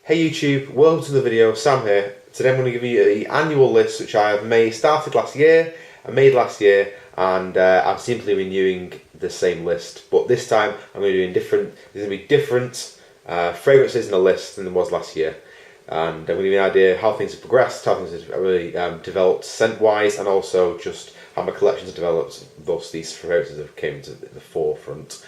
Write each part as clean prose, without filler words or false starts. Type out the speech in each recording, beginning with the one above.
Hey YouTube, welcome to the video. Sam here. Today I'm going to give you the annual list which I have started last year, and I'm simply renewing the same list. But this time I'm going to be doing different. There's going to be different fragrances in the list than there was last year, and I'm going to give you an idea how things have progressed, how things have really developed scent-wise, and also just how my collections have developed. Thus, these fragrances have came to the forefront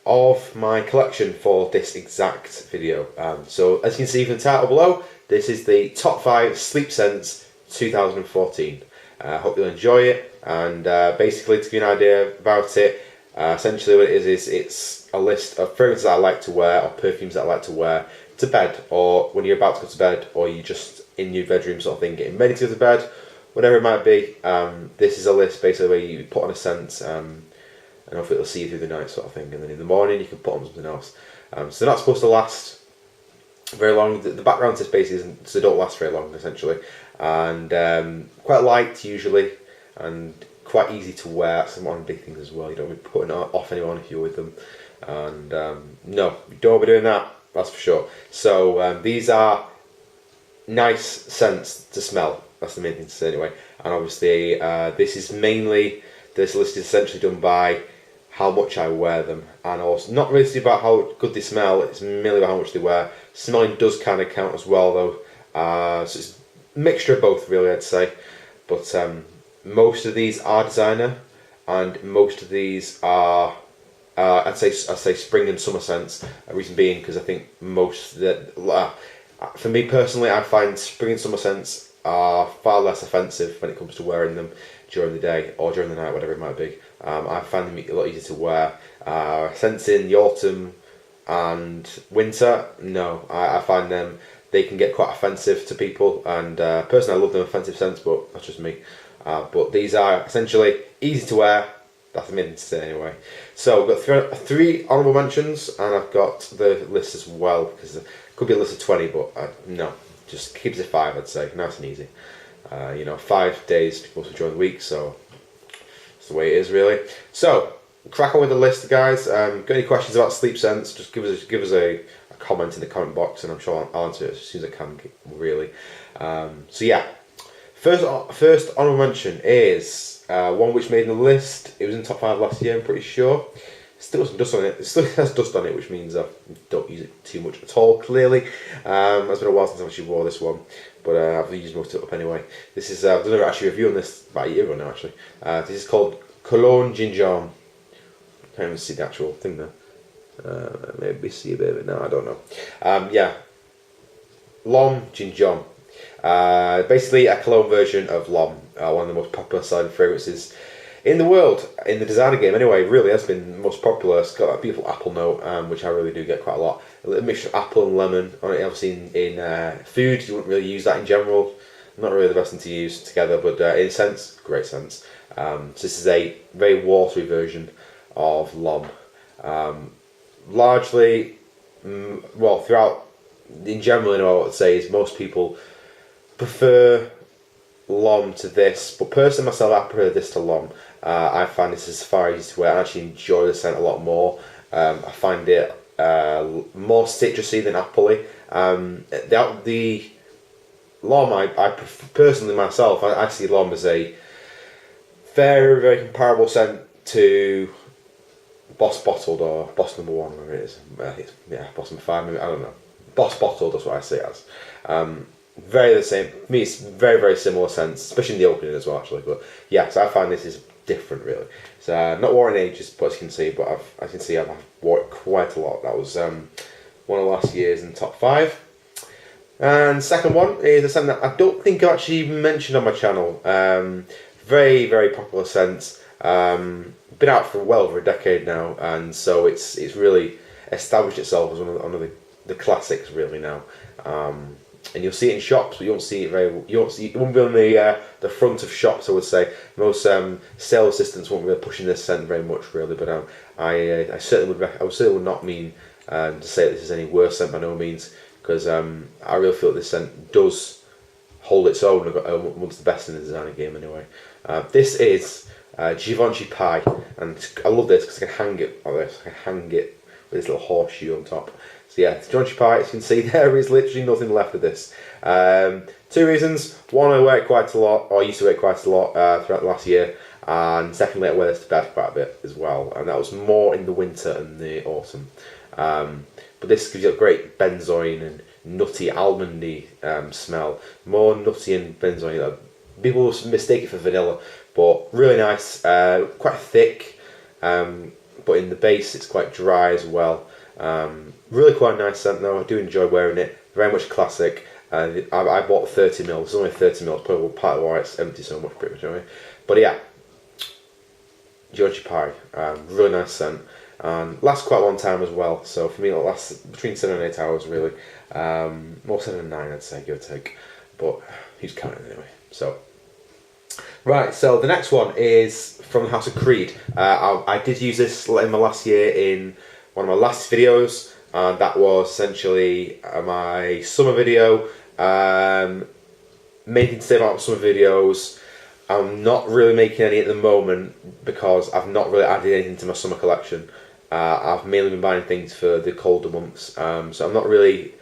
of my collection for this exact video. So as you can see from the title below, this is the top 5 sleep scents 2014. Hope you'll enjoy it, and basically to give you an idea about it, essentially what it is it's a list of fragrances that I like to wear, or perfumes that I like to wear to bed, or when you're about to go to bed, or you're just in your bedroom sort of thing, getting ready to go to bed, whatever it might be. This is a list basically where you put on a scent, and hopefully it'll see you through the night sort of thing, and then in the morning you can put on something else. So they're not supposed to last very long. The background to this basically isn't, so they don't last very long essentially, and quite light usually, and quite easy to wear. That's one of the big things as well. You don't be putting it off anyone if you're with them, and no, you don't be doing that, that's for sure. So these are nice scents to smell, that's the main thing to say anyway. And obviously this list is essentially done by how much I wear them, and also not really about how good they smell, it's merely about how much they wear. Smelling does kind of count as well though, so it's a mixture of both really, I'd say. But most of these are designer, and most of these are I'd say spring and summer scents. A reason being because I think most that for me personally, I find spring and summer scents are far less offensive when it comes to wearing them during the day or during the night, whatever it might be. I find them a lot easier to wear. Scents in the autumn and winter, no, I find them, they can get quite offensive to people, and personally I love them offensive scents, but that's just me. But these are essentially easy to wear, that's the main thing to say anyway. So I've got three honourable mentions, and I've got the list as well, because it could be a list of 20, but no, just keep it at 5, I'd say, nice and easy. 5 days people to join the week, so that's the way it is really. So crack on with the list, guys. Got any questions about sleep scents, just give us a comment in the comment box, and I'm sure I'll answer it as soon as I can, really. So yeah, first honourable mention is one which made the list. It was in the top 5 last year, I'm pretty sure. Still has some dust on it. It still has dust on it, which means I don't use it too much at all, clearly. It's been a while since I actually wore this one, but I've used most of it up anyway. This is, I've done an actual review on this about a year ago now, actually. This is called Cologne Jinzhong. Can't even see the actual thing there. Maybe see a bit of it now, I don't know. Yeah, L'Homme Jinzhong. Basically a cologne version of L'Homme, one of the most popular selling fragrances in the world, in the designer game anyway. Really has been the most popular. It's got a beautiful apple note, which I really do get quite a lot. A little mixture of apple and lemon on it. Obviously in food, you wouldn't really use that in general. Not really the best thing to use together, but in scents, great scents. So this is a very watery version of L'Homme. Largely, well, throughout, in general, what I would say is most people prefer L'Homme to this, but personally myself, I prefer this to L'Homme. I find this is far easier to wear. I actually enjoy the scent a lot more. I find it more citrusy than appley. The L'Homme, I personally myself, I see L'Homme as a very, very comparable scent to Boss Bottled or Boss Number 1, whatever it is. Yeah, Boss Number 5, maybe, I don't know. Boss Bottled, that's what I see it as. Very the same. For me, it's very, very similar scents, especially in the opening as well, actually. But yeah, so I find this is different, really. It's not worn in ages, but as you can see, but I've worn it quite a lot. That was one of last year's in the top 5. And second one is a scent that I don't think I've actually mentioned on my channel. Very, very popular scent. Been out for well over a decade now, and so it's really established itself as one of the classics really now. And you'll see it in shops, but you won't see it it won't be on the front of shops, I would say. Most sales assistants won't be pushing this scent very much, really. But I certainly would not mean to say that this is any worse scent by no means, because I really feel that this scent does hold its own amongst the best in the designer game anyway. This is Georgie Pie, and I love this because I can hang it like this. I can hang it with this little horseshoe on top. So yeah, Georgie Pie, as you can see, there is literally nothing left of this. 2 reasons. One, I wear it quite a lot, or I used to wear it quite a lot throughout the last year. And secondly, I wear this to bed quite a bit as well. And that was more in the winter and the autumn. But this gives you a great benzoin and nutty, almondy smell. More nutty and benzoin. People mistake it for vanilla, but really nice. Quite thick, but in the base it's quite dry as well. Really quite a nice scent though. I do enjoy wearing it. Very much classic. I bought 30ml. It's only 30ml. Probably part of why it's empty so much, pretty much anyway. But yeah, Georgie Pie. Really nice scent. Lasts quite a long time as well. So for me, it lasts between 7 and 8 hours really. More 7 and 9, I'd say, give or take. But who's counting anyway? So. Right, so the next one is from the House of Crede. I did use this in my last year in one of my last videos, and that was essentially my summer video. Making to say about summer videos. I'm not really making any at the moment because I've not really added anything to my summer collection. I've mainly been buying things for the colder months, so I'm not really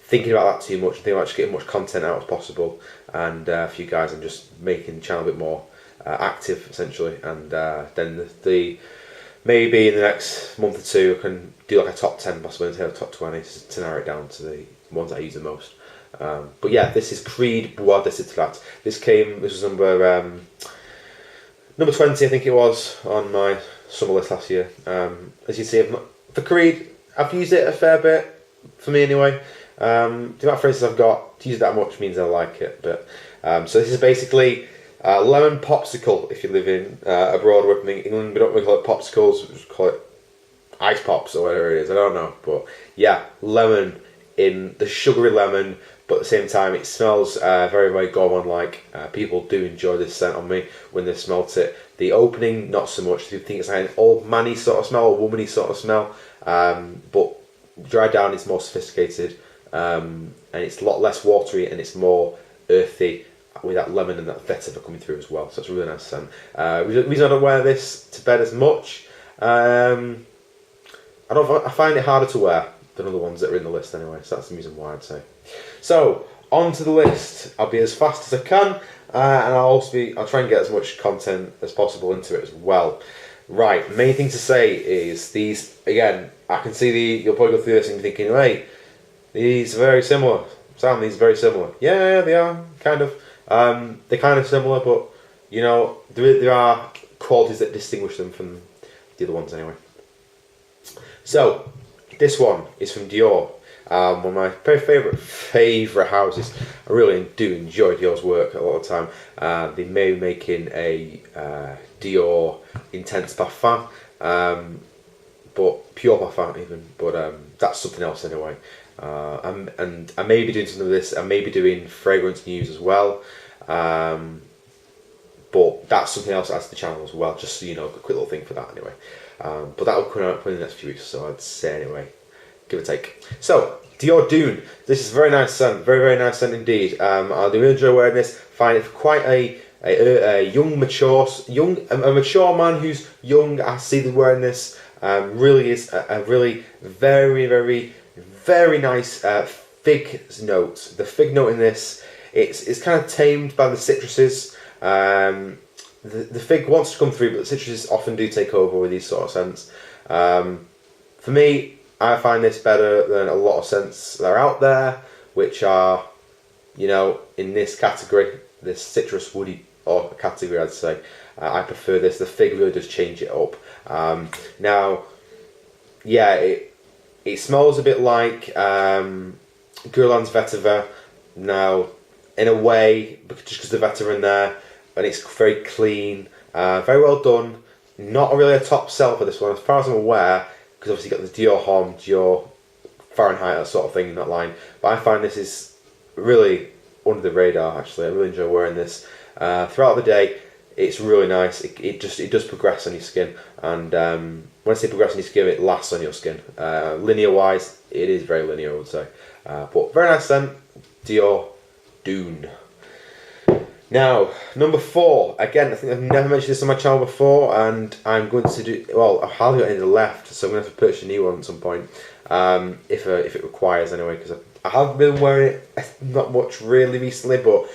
thinking about that too much. I think about just getting as much content out as possible, and for you guys I'm just making the channel a bit more active essentially, and then maybe in the next month or two I can do like a top 10 possibly instead of top 20 to narrow it down to the ones I use the most. But yeah, this is Crede Bois de Citrat. This was number 20 I think it was on my summer list last year. As you see, for Crede I've used it a fair bit, for me anyway. The amount of phrases I've got, to use it that much means I like it. But so this is basically lemon popsicle. If you live in abroad or in England, we don't really call it popsicles, we just call it ice pops or whatever it is. I don't know, but yeah, lemon, in the sugary lemon, but at the same time it smells very, very gourmand-like. People do enjoy this scent on me when they smelt it. The opening, not so much. You think it's like an old manny sort of smell, or womany sort of smell, but dried down it's more sophisticated. And it's a lot less watery and it's more earthy with that lemon and that vetiver coming through as well. So it's a really nice scent. The reason I don't wear this to bed as much, I find it harder to wear than other ones that are in the list anyway. So that's the reason why I'd say. So on to the list. I'll be as fast as I can, and I'll try and get as much content as possible into it as well. Right, main thing to say is these again. I can see you'll probably go through this and be thinking, hey, these are very similar. Sam, these are very similar. Yeah, they are, kind of. They're kind of similar, but, you know, there are qualities that distinguish them from the other ones anyway. So, this one is from Dior. One of my very favourite houses. I really do enjoy Dior's work a lot of the time. They may be making a Dior Intense Parfum, but Pure Parfum even, but that's something else anyway. And I may be doing something with this. I may be doing fragrance news as well, but that's something else as the channel as well. Just so you know, a quick little thing for that anyway. But that will come out in the next few weeks, so I'd say anyway, give or take. So Dior Dune. This is a very nice scent, very nice scent indeed. I do really enjoy wearing this. Find it quite a young, mature man who's young. I see them wearing this. Really is a really very nice fig note. The fig note in this, it's kind of tamed by the citruses. The fig wants to come through, but the citruses often do take over with these sort of scents. For me, I find this better than a lot of scents that are out there, which are, you know, in this category, this citrus woody or category, I'd say. I prefer this. The fig really does change it up. Now, yeah, it smells a bit like Guerlain's vetiver. Now, in a way, just because the vetiver in there, and it's very clean, very well done. Not really a top sell for this one, as far as I'm aware, because obviously you've got the Dior Homme, Dior Fahrenheit, that sort of thing in that line. But I find this is really under the radar. Actually, I really enjoy wearing this throughout the day. It's really nice. It does progress on your skin, and when I say progress on your skin, it lasts on your skin. Linear wise, it is very linear, I would say. But very nice scent, Dior Dune. Now, number 4. Again, I think I've never mentioned this on my channel before, and I'm going to do, well, I've hardly got any left, so I'm going to have to purchase a new one at some point. if it requires anyway, because I have been wearing it not much really recently, but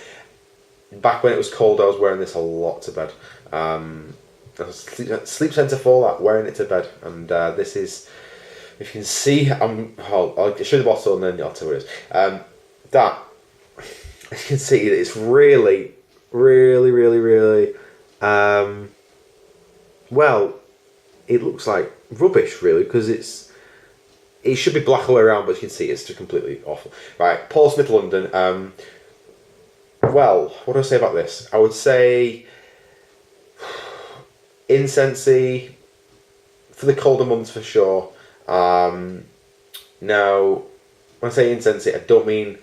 back when it was cold I was wearing this a lot to bed. Sleep Centre for that, wearing it to bed, and this is, if you can see, I'll show the bottle and then I'll tell you what it is. That, as you can see, it's really, well, it looks like rubbish really, because it should be black all the way around, but as you can see it's just completely awful. Right, Paul Smith London. Well, what do I say about this? I would say incensey for the colder months for sure. Now, when I say incensey, I don't mean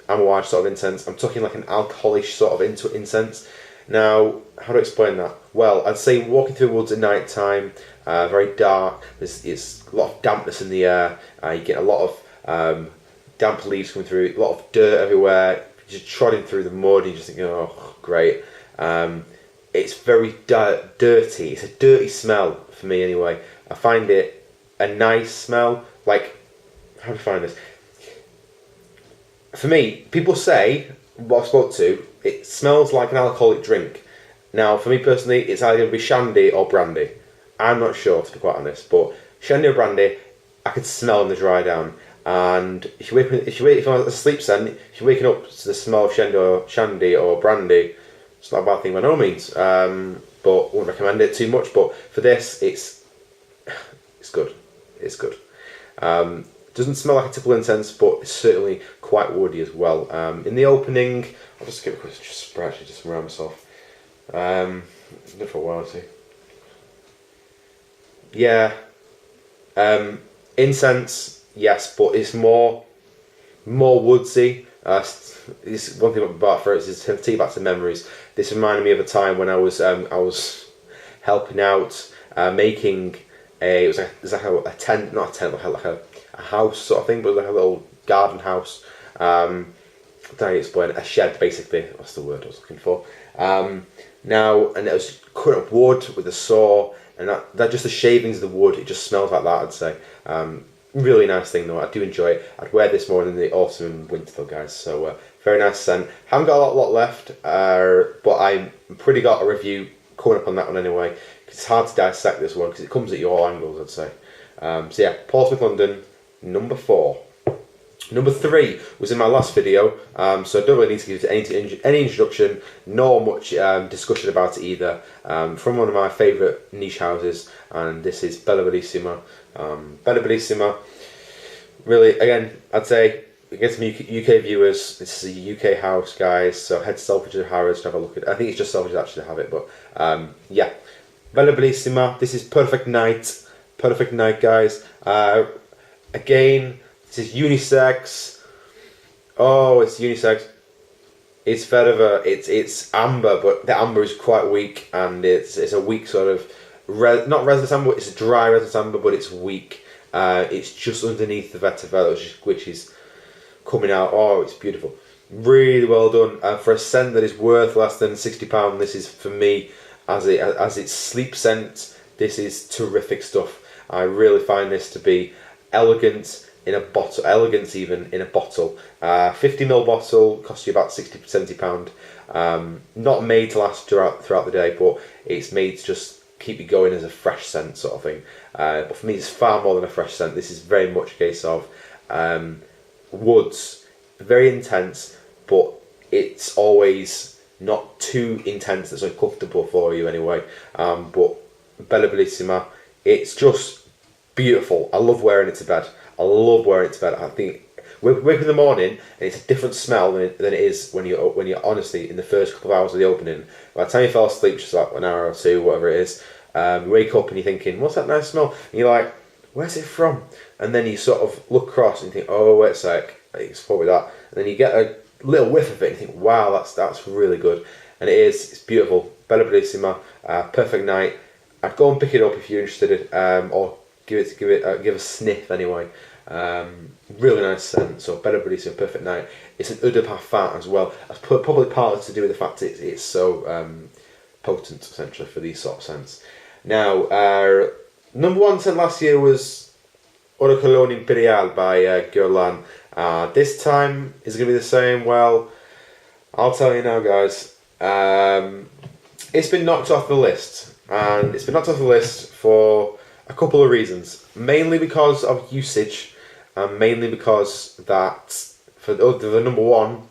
Amawaj sort of incense. I'm talking like an alcoholish sort of incense. Now, how to explain that? Well, I'd say walking through the woods at night time, very dark. It's a lot of dampness in the air. You get a lot of damp leaves coming through, a lot of dirt everywhere. Just trotting through the mud, and you just think, oh, great. It's very dirty. It's a dirty smell for me anyway. I find it a nice smell. Like, how do I find this? For me, people say, what I've spoke to, it smells like an alcoholic drink. Now, for me personally, it's either going to be shandy or brandy. I'm not sure, to be quite honest, but shandy or brandy, I can smell in the dry down. And if you're asleep, then if you're waking up to the smell of shandy or brandy, it's not a bad thing by no means. But wouldn't recommend it too much. But for this, it's good. It's good. Doesn't smell like a typical incense, but it's certainly quite woody as well. In the opening, I'll just give a quick spray actually, just around myself. Done for a while, see. Yeah. Incense, yes, but it's more woodsy. This one thing about it is to take back to memories. This reminded me of a time when I was helping out making it was like a tent, not a tent, like a house sort of thing, but like a little garden house. I don't know how to explain it. A shed, basically. What's the word I was looking for? Now, and it was cut up wood with a saw, and that just the shavings of the wood. It just smells like that, I'd say. Really nice thing though. I do enjoy it. I'd wear this more in the autumn and winter though, guys. So very nice scent. Haven't got a lot left, but I pretty got a review coming up on that one anyway. It's hard to dissect this one because it comes at you all angles, I'd say. So yeah, Paul Smith London, number 4. Number 3 was in my last video, so I don't really need to give it any introduction, nor much discussion about it either. From one of my favourite niche houses, and this is Bella Bellissima. Bella Bellissima, really, again, I'd say, against some UK viewers, this is a UK house, guys, so head to Selfridges or Harrods to have a look at it. I think it's just Selfridges actually to have it, but yeah. Bella Bellissima, this is Perfect Night, guys. Again, this is unisex. Oh, it's unisex. It's vetiver. It's amber, but the amber is quite weak, and it's a weak sort of not resinous amber. It's a dry resinous amber, but it's weak. It's just underneath the vetiver, which is coming out. Oh, it's beautiful. Really well done. For a scent that is worth less than £60, this is for me as its sleep scent. This is terrific stuff. I really find this to be elegant. In a bottle, elegance even in a bottle. 50ml bottle costs you about £60 to £70. Not made to last throughout the day, but it's made to just keep you going as a fresh scent sort of thing. But for me, it's far more than a fresh scent. This is very much a case of woods, very intense, but it's always not too intense. That's uncomfortable for you anyway. But Bella Bellissima, it's just beautiful. I love wearing it to bed. I think wake up in the morning and it's a different smell than it is when you're honestly in the first couple of hours of the opening. By the time you fall asleep, just like an hour or two, whatever it is, you wake up and you're thinking, what's that nice smell? And you're like, where's it from? And then you sort of look across and think, oh, wait a sec, it's probably that. And then you get a little whiff of it and you think, wow, that's really good. And it's beautiful. Bella Bellissima, Perfect Night. I'd go and pick it up if you're interested, or give a sniff anyway. Really nice scent. So Bella Bellissima, Perfect Night. It's an eau de parfum as well. That's probably partly to do with the fact it's so potent essentially for these sort of scents. Now, number 1 scent last year was Eau de Cologne Imperial by Guerlain. This time is going to be the same. Well, I'll tell you now, guys. It's been knocked off the list, and it's been knocked off the list for a couple of reasons. Mainly because of usage, and mainly because that for the number one,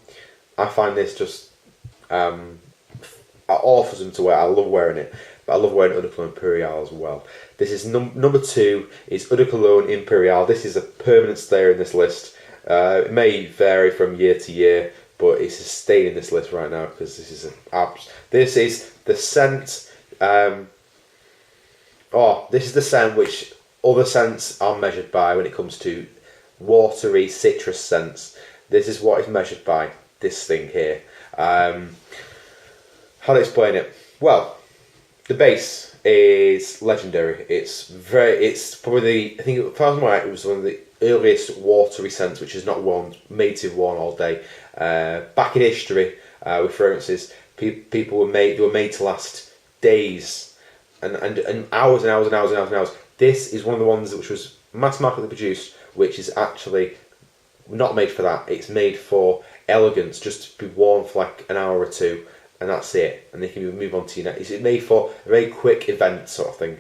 I find this just awesome to wear. I love wearing it, but I love wearing Eau de Cologne Imperial as well. This is number two is Eau de Cologne Imperial. This is a permanent stayer in this list. It may vary from year to year, but it's staying in this list right now because this is the scent. This is the scent which other scents are measured by when it comes to watery citrus scents. This is what is measured by. This thing here. How to explain it? Well, the base is legendary. It's probably I think it was one of the earliest watery scents which is not made to be worn all day. Back in history, with fragrances, people were made to last days and hours and hours and hours and hours and hours. This is one of the ones which was mass marketly produced, which is actually not made for that. It's made for elegance, just to be worn for like an hour or two, and that's it. And they can move on to your next. It's made for a very quick event sort of thing.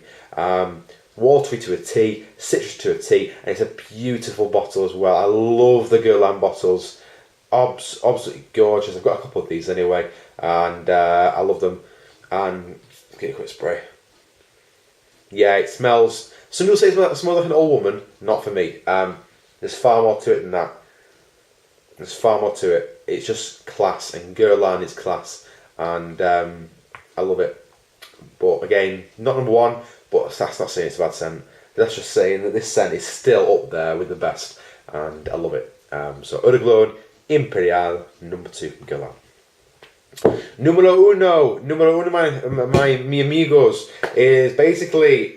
Watery to a T, citrus to a T, and it's a beautiful bottle as well. I love the Guerlain bottles. Absolutely gorgeous. I've got a couple of these anyway, and I love them. And get a quick spray. Yeah, it smells. Some people say it smells like an old woman. Not for me. There's far more to it than that. There's far more to it. It's just class, and Guerlain is class, and I love it. But again, not number one, but that's not saying it's a bad scent. That's just saying that this scent is still up there with the best, and I love it. So Eau de Cologne Imperial, number two from Guerlain. Numero uno, my amigos is basically,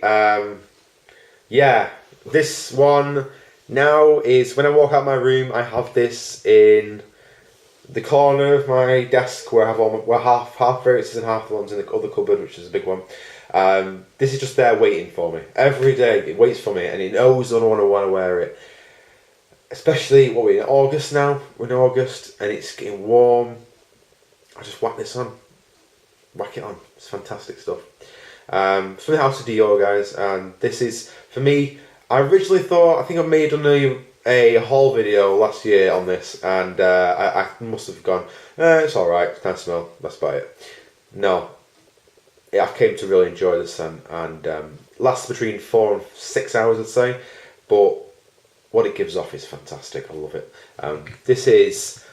this one now is when I walk out my room. I have this in the corner of my desk where I have half fragrances and half the ones in the other cupboard, which is a big one. This is just there waiting for me every day. It waits for me, and it knows I don't want to wear it. Especially we're in August now. We're in August, and it's getting warm. I just whack this on. Whack it on. It's fantastic stuff. From the House of Dior, guys, and this is, for me, I originally thought, I think I made a haul video last year on this, and I must have gone, it's alright, it's nice smell, let's buy it. No, I came to really enjoy this scent, and lasts between 4 and 6 hours, I'd say, but what it gives off is fantastic. I love it. This is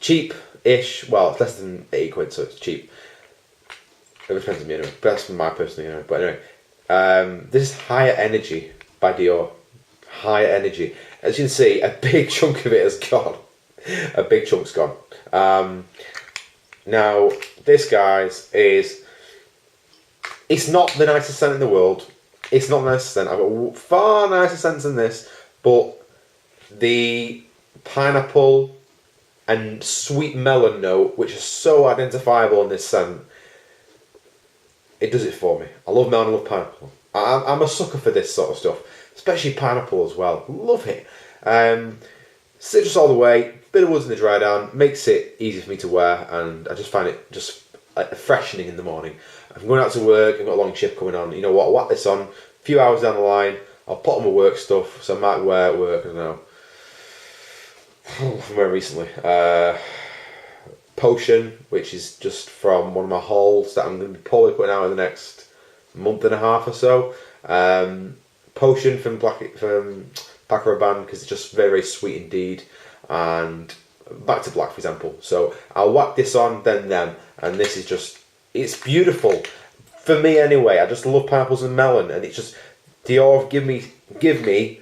cheap-ish. Well, it's less than 80 quid, so it's cheap. It depends on me anyway. But that's my personal, anyway. But anyway, this is Higher Energy by Dior. Higher Energy. As you can see, a big chunk of it has gone. A big chunk's gone. Now, this, guys, it's not the nicest scent in the world. It's not the nicest scent. I've got far nicer scents than this. But the pineapple and sweet melon note, which is so identifiable in this scent, it does it for me. I love melon, I love pineapple. I'm a sucker for this sort of stuff, especially pineapple as well. Love it. Citrus all the way, bit of woods in the dry down, makes it easy for me to wear, and I just find it just freshening in the morning. If I'm going out to work, I've got a long shift coming on, you know what, I'll whack this on, a few hours down the line, I'll put on my work stuff, so I might wear at work, I don't know. From where recently? Potion, which is just from one of my hauls that I'm going to be probably putting out in the next month and a half or so. Potion from Paco Rabanne, because it's just very, very sweet indeed. And Back to Black, for example. So I'll whack this on, then them, and this is just, it's beautiful. For me anyway, I just love pineapples and melon, and it's just, Dior give me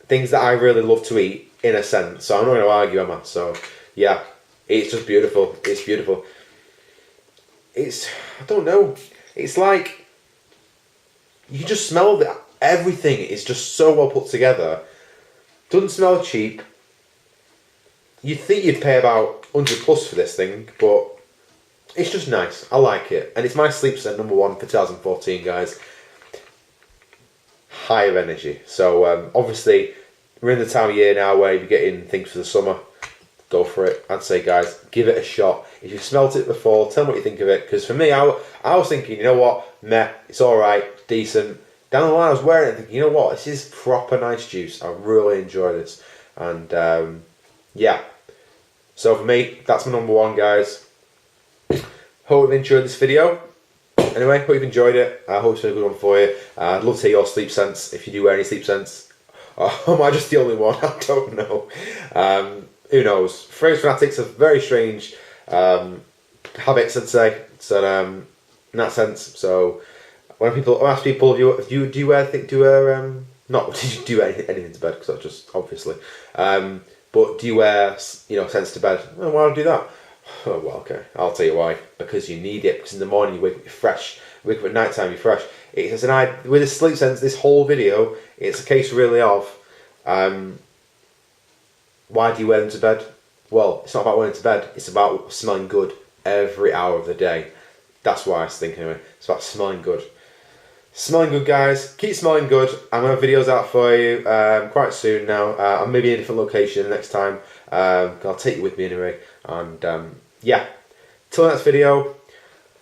things that I really love to eat in a sense. So I'm not going to argue, am I? So yeah, it's just beautiful. It's beautiful. It's, I don't know. It's like, you can just smell that everything is just so well put together. Doesn't smell cheap. You'd think you'd pay about 100 plus for this thing, but it's just nice. I like it. And it's my sleep scent number one for 2014, guys. high of energy. So obviously we're in the time of year now where you're getting things for the summer. Go for it. I'd say, guys, give it a shot. If you've smelt it before, tell me what you think of it. Because for me, I was thinking, you know what, meh, it's alright, decent. Down the line I was wearing it thinking, you know what, this is proper nice juice. I really enjoy this. And yeah. So for me, that's my number one, guys. Hope you've enjoyed this video. Anyway, hope you've enjoyed it. I hope it's been a good one for you. I'd love to hear your sleep scents, if you do wear any sleep scents. Or am I just the only one? I don't know. Who knows? Fragrance fanatics have very strange habits, I'd say. So in that sense. So when people ask people, do you wear not do you wear anything to bed? Because that's just obviously. But do you wear scents to bed? Oh, why do I do that? Oh, well, okay. I'll tell you why. Because you need it. Because in the morning you wake up, you're fresh. You wake up at night time, you're fresh. It's with the sleep scents. This whole video, it's a case really of. Why do you wear them to bed? Well, it's not about wearing them to bed. It's about smelling good every hour of the day. That's why I was thinking anyway. It's about smelling good. Smelling good, guys. Keep smelling good. I'm going to have videos out for you quite soon now. I'm maybe in a different location next time. I'll take you with me anyway. And yeah, till the next video,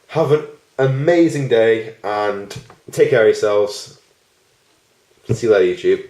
have an amazing day and take care of yourselves. See you later, YouTube.